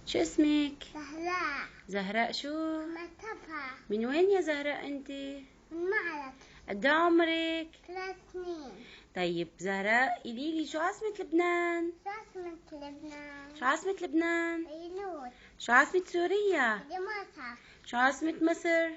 شو اسمك؟ زهراء. زهراء شو؟ متفة. من وين يا زهراء انت؟ من معرض. قد إيه عمرك؟ 3 سنين. طيب زهراء قوليلي شو عاصمة لبنان؟ شو عاصمة لبنان؟ شو عاصمة لبنان؟ بيروت. شو عاصمة سوريا؟ دمشق. شو عاصمة مصر؟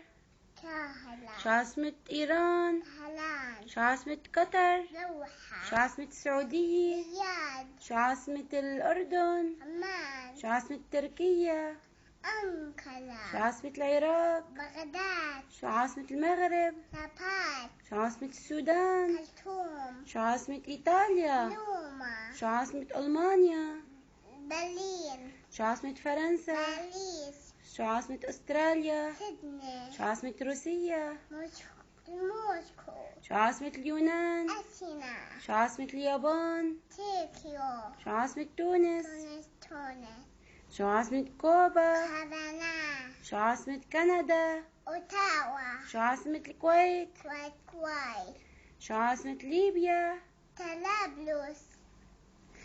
كاهلا. شو عاصمة إيران؟ هلان. شو عاصمة قطر؟ دوحة. شو عاصمة السعودية؟ رياض. شو عاصمة الأردن؟ عمان. شو عاصمة تركيا؟ أنقرة. شو عاصمة العراق؟ بغداد. شو عاصمة المغرب؟ رباط. شو عاصمة السودان؟ خرطوم. شو عاصمة إيطاليا؟ روما. شو عاصمة ألمانيا؟ برلين. شو عاصمة فرنسا؟ باريس. شو عاصمة أستراليا؟ سيدني. شو عاصمة روسيا؟ موسكو. شو عاصمة اليونان؟ أثينا. شو عاصمة اليابان؟ طوكيو. شو عاصمة تونس؟ تونس. شو عاصمة كوبا؟ هافانا. شو عاصمة كندا؟ أوتاوا. شو عاصمة الكويت؟ كويت. شو عاصمة ليبيا؟ طرابلس.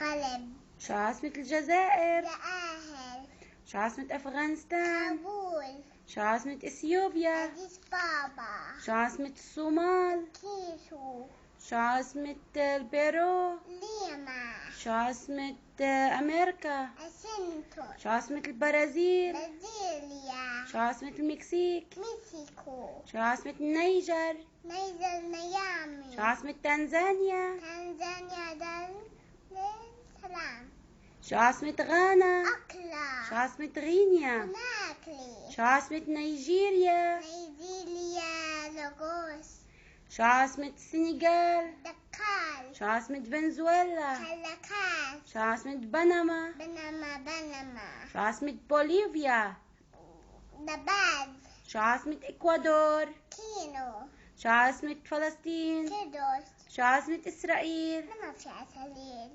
قلب. شو عاصمة الجزائر؟ جآهل. شو عاصمة أفغانستان؟ كابول. شو عاصمة إثيوبيا؟ أديس بابا. شو عاصمة الصومال؟ كيسو. شو عاصمة البيرو؟ ليما. شو عاصمة أمريكا؟ أسنتون. شو عاصمة البرازيل؟ برازيليا. شو عاصمة المكسيك؟ مكسيكو. شو عاصمة النيجر؟ نيجر ميامي. شو عاصمة تنزانيا؟ تنزانيا دار السلام. شو عاصمة غانا؟ أكلا. شو عاصمة غينيا؟ كوناكري. شو عاصمة نيجيريا؟ نيجيريا. لاغوس. شو عاصمة السنغال؟ دكار. شو عاصمة فنزويلا؟ كالاكاس. شو عاصمة بنما؟ بنما. شو عاصمة بوليفيا؟ نباز. شو عاصمة إكوادور؟ كينو. شو عاصمة فلسطين؟ كيدوس. شو عاصمة إسرائيل؟ ما في عسليل.